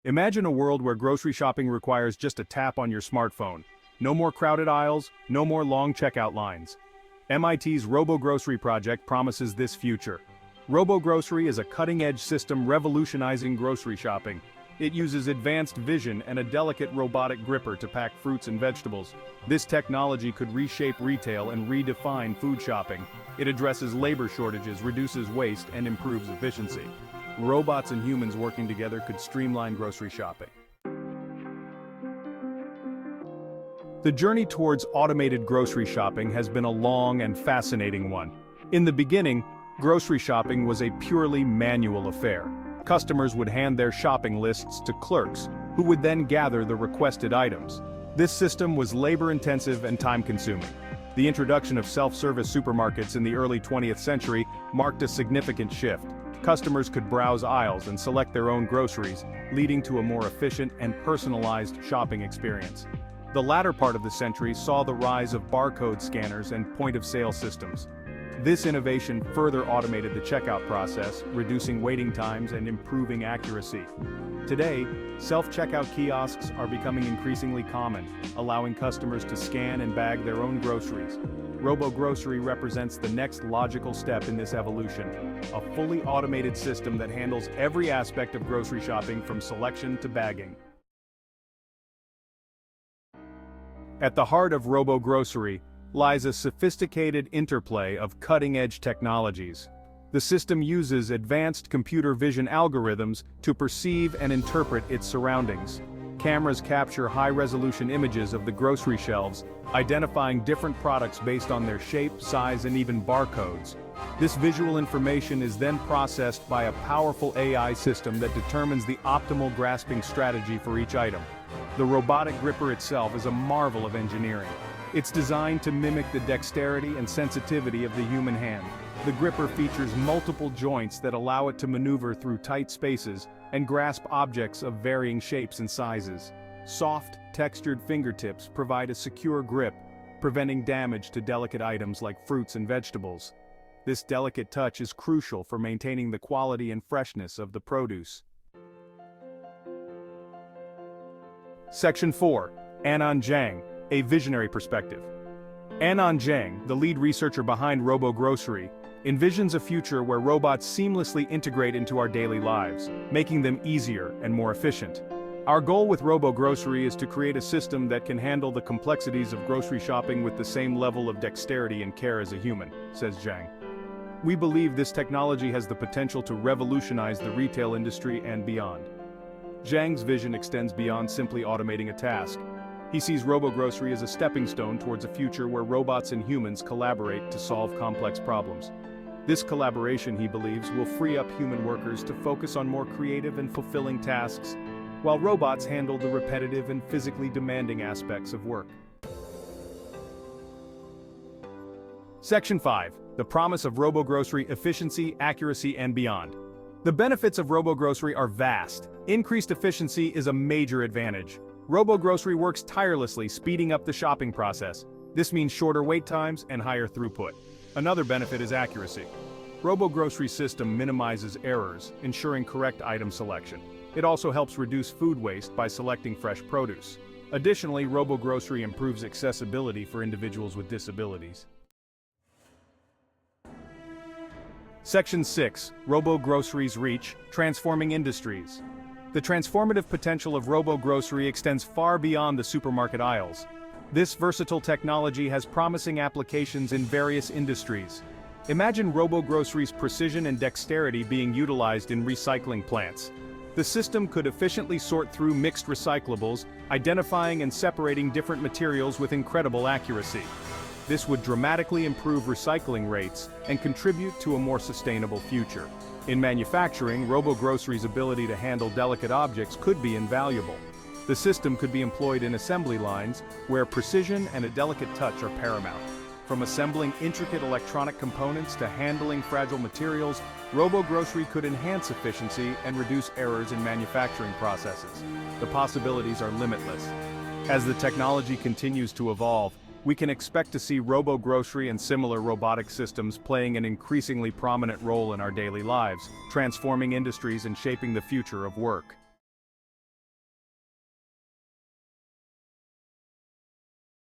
Imagine a world where grocery shopping requires just a tap on your smartphone. No more crowded aisles, no more long checkout lines. MIT's RoboGrocery project promises this future. RoboGrocery is a cutting-edge system revolutionizing grocery shopping. It uses advanced vision and a delicate robotic gripper to pack fruits and vegetables. This technology could reshape retail and redefine food shopping. It addresses labor shortages, reduces waste, and improves efficiency. Robots and humans working together could streamline grocery shopping. The journey towards automated grocery shopping has been a long and fascinating one. In the beginning, grocery shopping was a purely manual affair. Customers would hand their shopping lists to clerks, who would then gather the requested items. This system was labor-intensive and time-consuming. The introduction of self-service supermarkets in the early 20th century marked a significant shift. Customers could browse aisles and select their own groceries, leading to a more efficient and personalized shopping experience. The latter part of the century saw the rise of barcode scanners and point-of-sale systems. This innovation further automated the checkout process, reducing waiting times and improving accuracy. Today, self-checkout kiosks are becoming increasingly common, allowing customers to scan and bag their own groceries. RoboGrocery represents the next logical step in this evolution, a fully automated system that handles every aspect of grocery shopping from selection to bagging. At the heart of RoboGrocery lies a sophisticated interplay of cutting-edge technologies. The system uses advanced computer vision algorithms to perceive and interpret its surroundings. Cameras capture high-resolution images of the grocery shelves, identifying different products based on their shape, size, and even barcodes. This visual information is then processed by a powerful AI system that determines the optimal grasping strategy for each item. The robotic gripper itself is a marvel of engineering. It's designed to mimic the dexterity and sensitivity of the human hand. The gripper features multiple joints that allow it to maneuver through tight spaces and grasp objects of varying shapes and sizes. Soft, textured fingertips provide a secure grip, preventing damage to delicate items like fruits and vegetables. This delicate touch is crucial for maintaining the quality and freshness of the produce. Section 4. Anon Zhang, a visionary perspective. Anon Zhang, the lead researcher behind RoboGrocery, envisions a future where robots seamlessly integrate into our daily lives, making them easier and more efficient. Our goal with RoboGrocery is to create a system that can handle the complexities of grocery shopping with the same level of dexterity and care as a human, says Zhang. We believe this technology has the potential to revolutionize the retail industry and beyond. Zhang's vision extends beyond simply automating a task. He sees RoboGrocery as a stepping stone towards a future where robots and humans collaborate to solve complex problems. This collaboration, he believes, will free up human workers to focus on more creative and fulfilling tasks, while robots handle the repetitive and physically demanding aspects of work. Section 5. The promise of RoboGrocery: efficiency, accuracy, and beyond. The benefits of RoboGrocery are vast. Increased efficiency is a major advantage. RoboGrocery works tirelessly, speeding up the shopping process. This means shorter wait times and higher throughput. Another benefit is accuracy. RoboGrocery's system minimizes errors, ensuring correct item selection. It also helps reduce food waste by selecting fresh produce. Additionally, RoboGrocery improves accessibility for individuals with disabilities. Section 6. RoboGrocery's reach: transforming industries. The transformative potential of RoboGrocery extends far beyond the supermarket aisles. This versatile technology has promising applications in various industries. Imagine RoboGrocery's precision and dexterity being utilized in recycling plants. The system could efficiently sort through mixed recyclables, identifying and separating different materials with incredible accuracy. This would dramatically improve recycling rates and contribute to a more sustainable future. In manufacturing, RoboGrocery's ability to handle delicate objects could be invaluable. The system could be employed in assembly lines, where precision and a delicate touch are paramount. From assembling intricate electronic components to handling fragile materials, RoboGrocery could enhance efficiency and reduce errors in manufacturing processes. The possibilities are limitless. As the technology continues to evolve, we can expect to see RoboGrocery and similar robotic systems playing an increasingly prominent role in our daily lives, transforming industries and shaping the future of work.